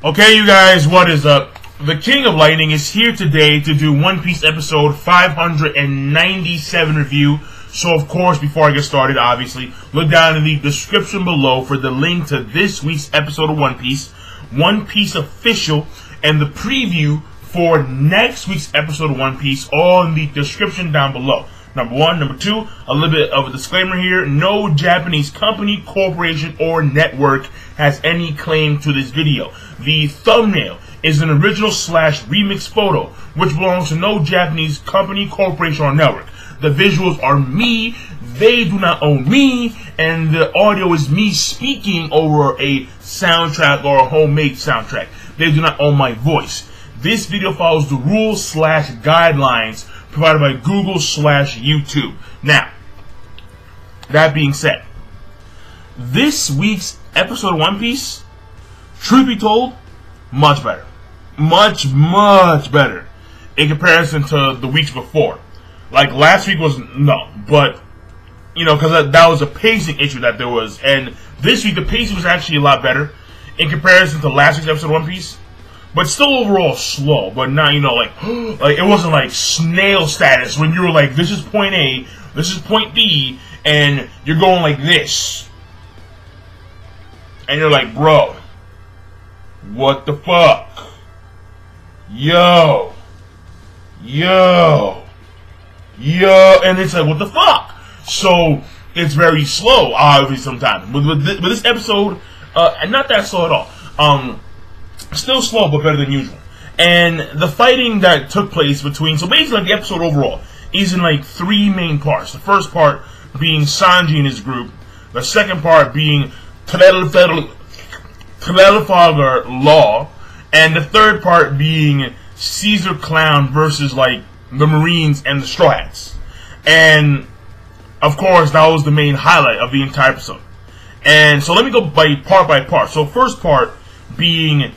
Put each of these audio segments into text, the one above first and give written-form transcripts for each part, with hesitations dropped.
Okay, you guys, what is up? The King of Lightning is here today to do One Piece episode 597 review. So, of course, before I get started, obviously, look down in the description below for the link to this week's episode of One Piece Official, and the preview for next week's episode of One Piece, all in the description down below. Number one. Number two, a little bit of a disclaimer here. No Japanese company, corporation, or network has any claim to this video. The thumbnail is an original / remix photo, which belongs to no Japanese company, corporation, or network. The visuals are me, they do not own me, and the audio is me speaking over a soundtrack or a homemade soundtrack. They do not own my voice. This video follows the rules / guidelines provided by Google / YouTube. Now, that being said, this week's episode of One Piece, truth be told, much better. Much better in comparison to the weeks before. Like, last week was, no, but, you know, because that was a pacing issue that there was. And this week, the pacing was actually a lot better in comparison to last week's episode of One Piece. But still overall slow, but not, you know, like it wasn't like snail status when you were like, this is point A, this is point B, and you're going like this. And you're like, bro, what the fuck? Yo, and it's like, what the fuck? So, it's very slow, obviously, sometimes. But this episode, not that slow at all. Still slow, but better than usual. And the fighting that took place between, so basically like the episode overall is in like three main parts. The first part being Sanji and his group. The second part being Trafalgar Law. And the third part being Caesar Clown versus like the Marines and the Straw Hats. And of course that was the main highlight of the entire episode. And so let me go by part. So first part being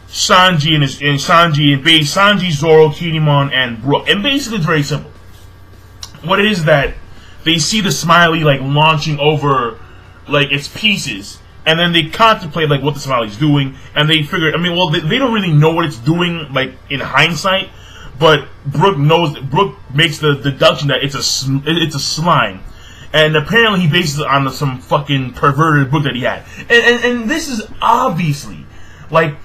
Sanji and Sanji, Zoro, Kinemon, and Brook. And basically it's very simple. What it is that they see the Smiley like launching over like its pieces, and then they contemplate like what the Smiley's doing, and they figure, I mean, well, they don't really know what it's doing like in hindsight, but Brook knows. Brook makes the deduction that it's a slime, and apparently he bases it on some fucking perverted book that he had, and this is obviously like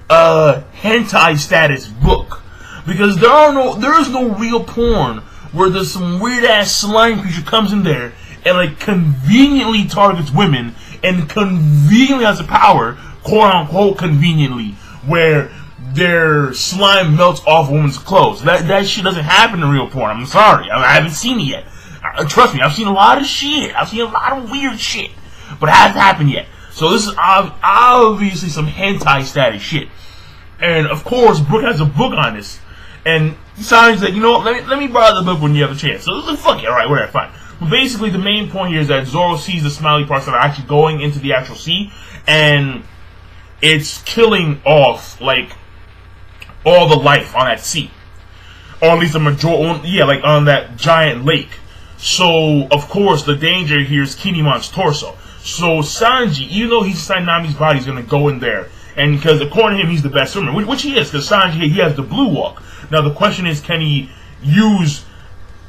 hentai status book, because there is no real porn where there's some weird ass slime creature comes in there and like conveniently targets women and conveniently has the power, quote unquote conveniently, where their slime melts off a woman's clothes. That shit doesn't happen in real porn. I'm sorry, I haven't seen it yet. Trust me, I've seen a lot of shit. I've seen a lot of weird shit, but it hasn't happened yet. So this is obviously some hentai status shit. And of course, Brook has a book on this. And Sanji's like, you know what, let me borrow the book when you have a chance. So like, fuck it, alright, whatever, fine. But basically the main point here is that Zoro sees the Smiley parts that are actually going into the actual sea. And it's killing off, like, all the life on that sea. Or at least the majority, yeah, like on that giant lake. So, of course, the danger here is Kinemon's torso. So Sanji, even though he's inside Nami's body, he's going to go in there. And because according to him, he's the best swimmer. Which he is, because Sanji, he has the blue walk. Now the question is, can he use...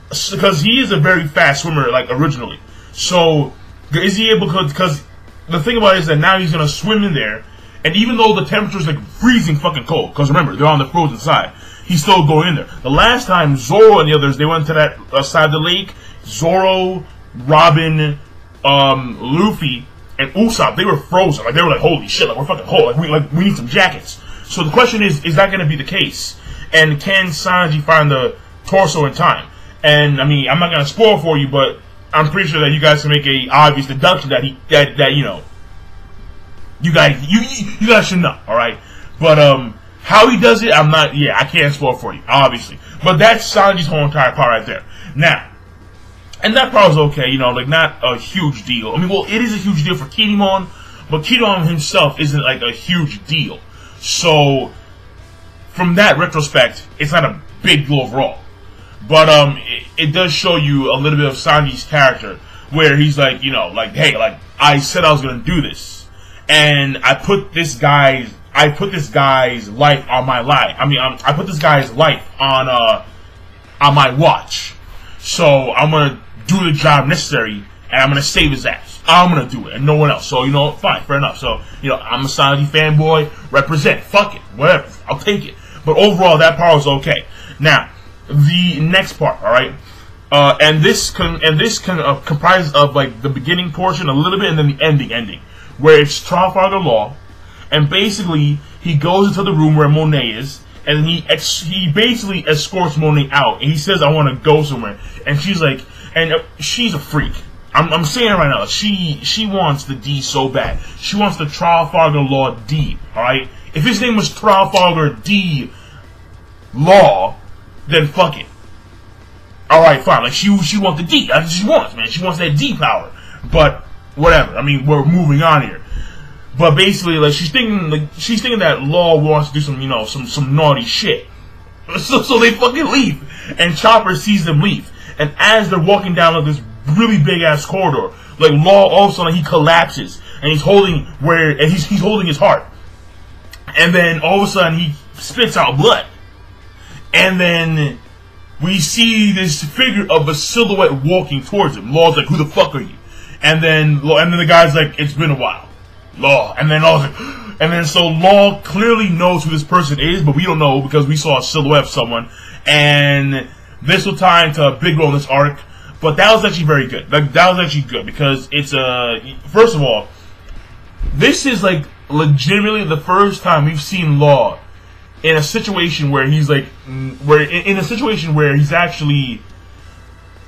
Because he is a very fast swimmer, like, originally. So, is he able to... Because the thing about it is that now he's going to swim in there. And even though the temperature is, like, freezing fucking cold. Because remember, they're on the frozen side. He's still going in there. The last time Zoro and the others, they went to that side of the lake. Zoro, Robin... Luffy and Usopp, they were frozen. Like, they were like, holy shit, like, we're fucking cold. Like, we need some jackets. So the question is that going to be the case? And can Sanji find the torso in time? And, I mean, I'm not going to spoil for you, but I'm pretty sure that you guys can make a obvious deduction that you know, you guys should know, alright? But, how he does it, I can't spoil for you, obviously. But that's Sanji's whole entire part right there. Now, and that part was okay, you know, like, not a huge deal. I mean, well, it is a huge deal for Kinemon, but Kinemon himself isn't, like, a huge deal. So, from that retrospect, it's not a big deal overall. But, it does show you a little bit of Sanji's character, where he's like, you know, like, hey, like, I said I was gonna do this. And I put this guy I put this guy's life on my life. I mean, I put this guy's life on my watch. So I'm gonna do the job necessary, and I'm gonna save his ass. I'm gonna do it, and no one else. So, you know, fine, fair enough. So, you know, I'm a Sanji fanboy. Represent. Fuck it. Whatever. I'll take it. But overall, that part was okay. Now, the next part, all right. And this comprises of like the beginning portion a little bit, and then the ending, where it's Trafalgar Law, and basically he goes into the room where Monet is, and he basically escorts Monet out, and he says, "I want to go somewhere," and she's like, and she's a freak. I'm saying it right now. She wants the D so bad. She wants the Trafalgar Law D. All right. If his name was Trafalgar D Law, then fuck it. Alright, fine. Like, she wants the D. That's what she wants, man. She wants that D power. But, whatever. I mean, we're moving on here. But basically, like, she's thinking that Law wants to do some, you know, some naughty shit. So they fucking leave. And Chopper sees them leave. And as they're walking down like this really big ass corridor, like, Law all of a sudden, he collapses. And he's holding he's holding his heart. And then all of a sudden, he spits out blood. And then we see this figure of a silhouette walking towards him. Law's like, "Who the fuck are you?" And then the guy's like, "It's been a while, Law." And then Law's like, and then so Law clearly knows who this person is, but we don't know because we saw a silhouette of someone. And this will tie into a big role in this arc. But that was actually very good. Like, that was actually good because it's first of all, this is like legitimately the first time we've seen Law in a situation where he's like, in a situation where he's actually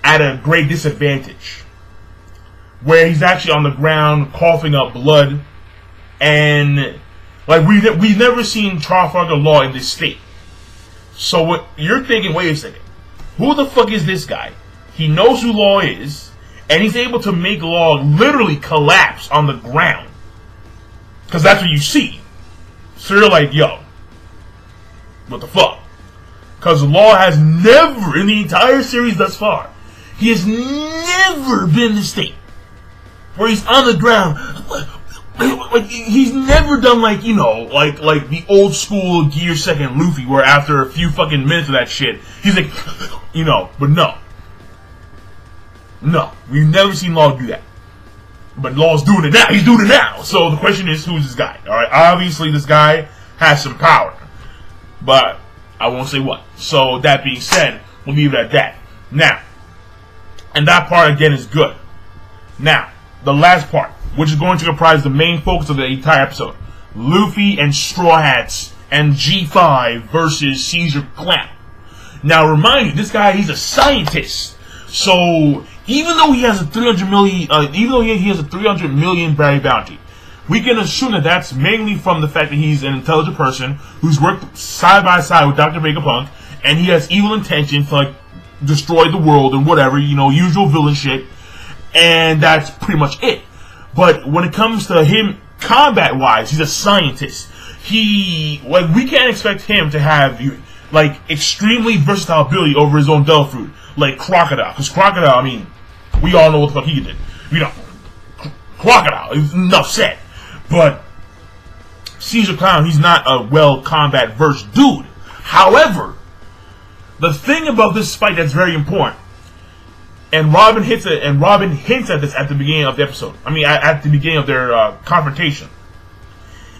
at a great disadvantage, where he's actually on the ground coughing up blood, and like we've never seen Trafalgar Law in this state. So what you're thinking? Wait a second, who the fuck is this guy? He knows who Law is, and he's able to make Law literally collapse on the ground, because that's what you see. So you're like, yo, what the fuck? Because Law has never, in the entire series thus far, he has never been in the state where he's on the ground. Like, he's never done, like, you know, like the old school Gear Second Luffy, where after a few fucking minutes of that shit, he's like, you know, but no. No, we've never seen Law do that. But Law's doing it now. He's doing it now. So the question is, who's this guy? Alright, obviously this guy has some power. But I won't say what. So that being said, we'll leave it at that. Now, and that part again is good. Now, the last part, which is going to comprise the main focus of the entire episode. Luffy and Straw Hats and G5 versus Caesar Clown. Now remind you, this guy, he's a scientist. So even though he has a 300 million berry bounty, we can assume that that's mainly from the fact that he's an intelligent person who's worked side by side with Dr. Vegapunk, and he has evil intentions to, like, destroy the world and whatever, you know, usual villain shit, and that's pretty much it. But when it comes to him combat-wise, he's a scientist. We can't expect him to have, like, extremely versatile ability over his own devil fruit, like Crocodile. Because Crocodile, I mean, we all know what the fuck he did. You know, Crocodile, enough said. But Caesar Clown, he's not a well combat versed dude. However, the thing about this fight that's very important, and Robin hints at this at the beginning of the episode. I mean, at the beginning of their confrontation,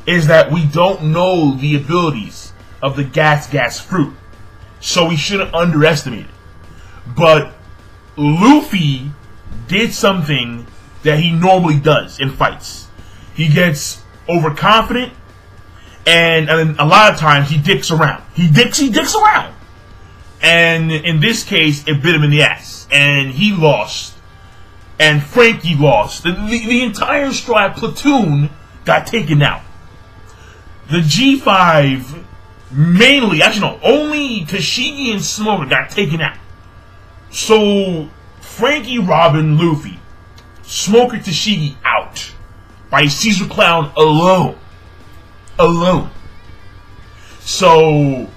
is that we don't know the abilities of the Gasu-Gasu fruit, so we shouldn't underestimate it. But Luffy did something that he normally does in fights. He gets overconfident, and a lot of times he dicks around. He dicks around. And in this case, it bit him in the ass. And he lost. And Frankie lost. The entire Straw Hat platoon got taken out. The G5 mainly, actually no, only Tashigi and Smoker got taken out. So, Frankie, Robin, Luffy, Smoker, Tashigi out by Caesar Clown alone. So,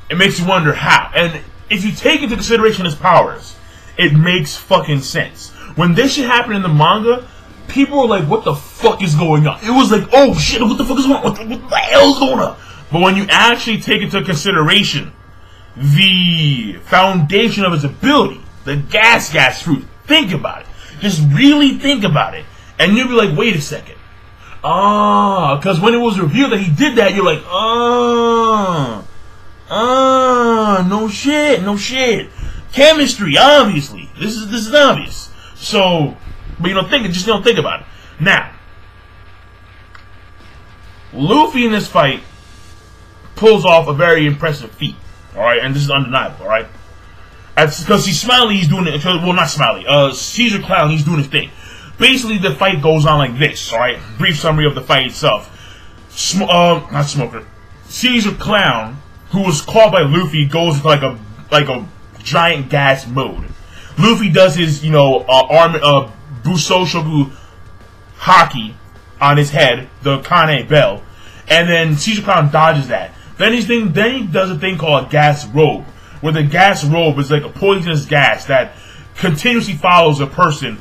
it makes you wonder how. And if you take into consideration his powers, it makes fucking sense. When this shit happened in the manga, people were like, what the fuck fuck is going on? It was like, oh shit, what the fuck is going on? What the hell is going on? But when you actually take into consideration the foundation of his ability, the Gasu-Gasu fruit, think about it. Just really think about it. And you'll be like, wait a second. Because when it was revealed that he did that, you're like, no shit. Chemistry, obviously. This is obvious. So, but you don't think about it. Now, Luffy in this fight pulls off a very impressive feat. Alright, and this is undeniable, alright? Because he's Smiley, he's doing it. Well, not Smiley. Caesar Clown, he's doing his thing. Basically, the fight goes on like this, alright? Brief summary of the fight itself. Not Smoker. Caesar Clown, who was caught by Luffy, goes into like a giant gas mode. Luffy does his, Busou Shogu Haki on his head, the Kane Bell, and then Caesar Clown dodges that. Then he does a thing called a gas robe, where the gas robe is like a poisonous gas that continuously follows a person,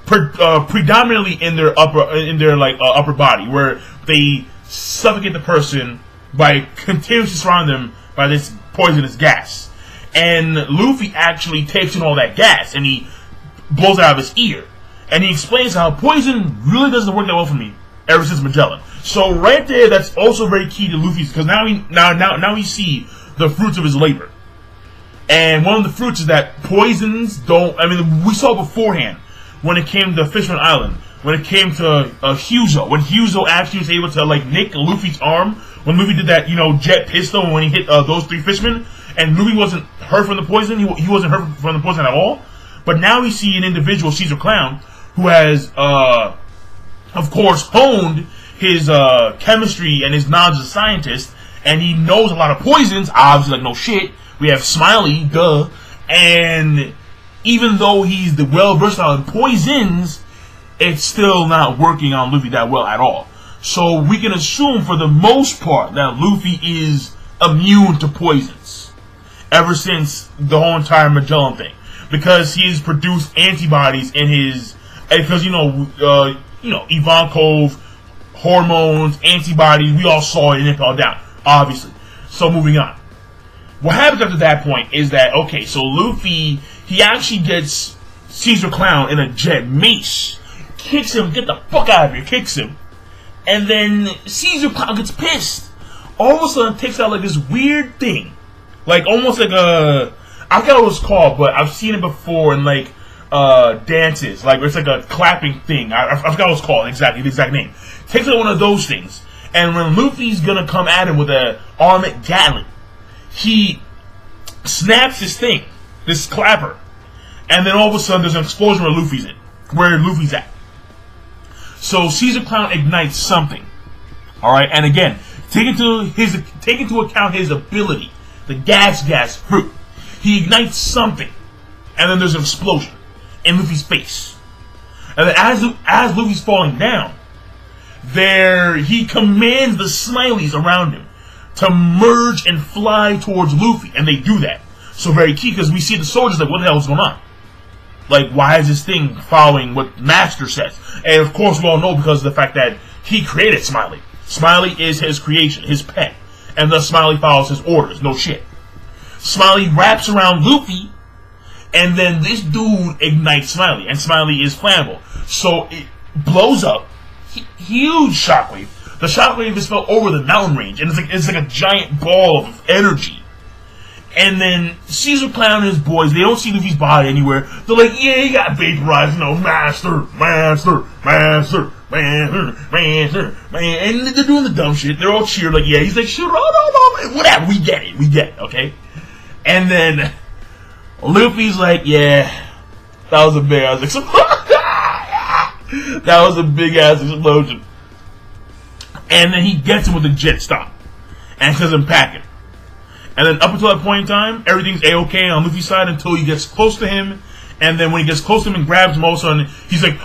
predominantly in their upper body, where they suffocate the person by continuously surrounding them by this poisonous gas. And Luffy actually takes in all that gas and he blows it out of his ear. And he explains how poison really doesn't work that well for me ever since Magellan. So right there, that's also very key to Luffy's, because now we see the fruits of his labor. And one of the fruits is that poisons don't. I mean, we saw beforehand when it came to Fishman Island, when it came to Huzo, when Huzo actually was able to like nick Luffy's arm, when Luffy did that jet pistol when he hit those three fishmen, and Luffy wasn't hurt from the poison. He wasn't hurt from the poison at all. But now we see an individual, Caesar Clown, who has of course honed his chemistry and his knowledge as a scientist, and he knows a lot of poisons. Obviously, like no shit. We have Smiley, duh, and even though he's the well versatile in poisons, it's still not working on Luffy that well at all. So we can assume for the most part that Luffy is immune to poisons ever since the whole entire Magellan thing, because he's produced antibodies in his, because Ivankov, hormones, antibodies, we all saw it and it fell down, obviously. So moving on. What happens after that point is that, okay, so Luffy, he actually gets Caesar Clown in a jet mace, kicks him, get the fuck out of here, kicks him, and then Caesar Clown gets pissed. All of a sudden takes out like this weird thing, like almost like a, I forgot what it was called, but I've seen it before in like dances, like it's like a clapping thing. I forgot what it's called exactly, the exact name. Takes out one of those things, and when Luffy's gonna come at him with an armored Gatling, he snaps this thing, this clapper, and then all of a sudden there's an explosion where Luffy's at. So Caesar Clown ignites something. Alright, and again, take into account his ability, the Gasu-Gasu fruit. He ignites something, and then there's an explosion in Luffy's face. And then as Luffy's falling down, he commands the Smileys around him to merge and fly towards Luffy, and they do that. So very key, because we see the soldiers like, what the hell is going on? Like, why is this thing following what Master says? And of course we all know because of the fact that he created Smiley. Smiley is his creation, his pet, and thus Smiley follows his orders, no shit. Smiley wraps around Luffy, and then this dude ignites Smiley, and Smiley is flammable. So it blows up, huge shockwave. The shockwave is felt over the mountain range, and it's like a giant ball of energy. And then Caesar Clown and his boys, they don't see Luffy's body anywhere. They're like, yeah, he got vaporized, master, and they're doing the dumb shit. They're all cheering, like, yeah, he's like, shoot, whatever, we get it, okay? And then Luffy's like, yeah, that was a big ass explosion. That was a big ass explosion. And then he gets him with a jet stop and says him packing. And then up until that point in time, everything's a-okay on Luffy's side until he gets close to him. And then when he gets close to him and grabs him, all of a sudden he's like,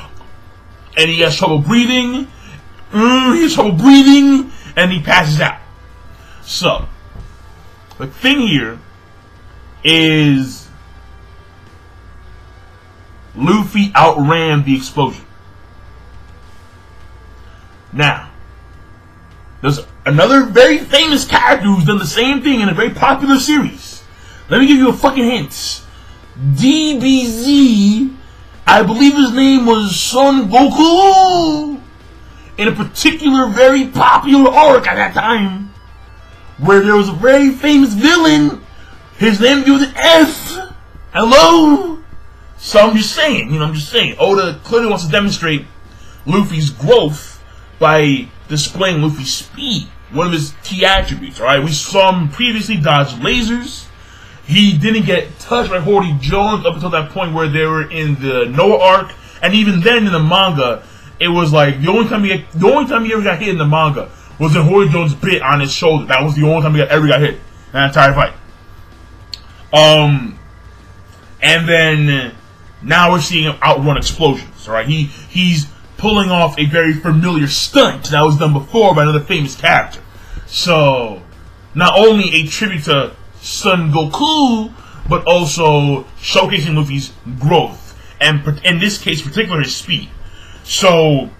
and he has trouble breathing. And he passes out. So the thing here is Luffy outran the explosion. Now, there's another very famous character who's done the same thing in a very popular series. Let me give you a fucking hint. DBZ, I believe his name was Son Goku, in a particular very popular arc at that time, where there was a very famous villain. His name begins with F. Hello? So I'm just saying, Oda clearly wants to demonstrate Luffy's growth by displaying Luffy's speed, one of his key attributes, alright? We saw him previously dodge lasers. He didn't get touched by Hody Jones up until that point where they were in the Noah arc, and even then in the manga, it was like the only time he ever got hit in the manga was when Hody Jones bit on his shoulder. That was the only time he ever got hit in that entire fight. And then now we're seeing him outrun explosions. Alright, he's pulling off a very familiar stunt that was done before by another famous character. So not only a tribute to Son Goku, but also showcasing Luffy's growth, and in this case, particularly his speed. So,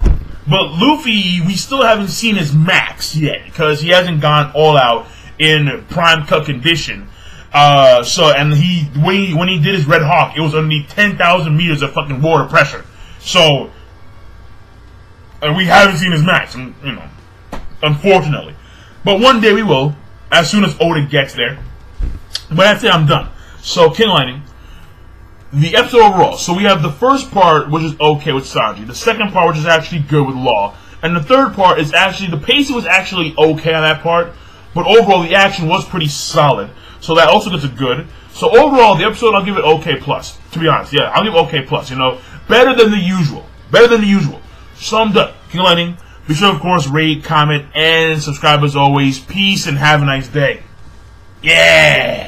but Luffy, we still haven't seen his max yet because he hasn't gone all out in prime cut condition. And when he did his Red Hawk, it was underneath 10,000 meters of fucking water pressure. So, we haven't seen his max, unfortunately. But one day we will, as soon as Oda gets there. But that's it, I'm done. So, King Lightning, the episode overall. So we have the first part, which is okay with Sanji. The second part, which is actually good with Law. And the third part is actually, the pacing was actually okay on that part. But overall, the action was pretty solid. So that also gets a good. So overall, the episode, I'll give it okay plus. To be honest, yeah, I'll give it okay plus. Better than the usual. Better than the usual. So I'm done. King Lightning, be sure, of course, rate, comment, and subscribe as always. Peace and have a nice day. Yeah!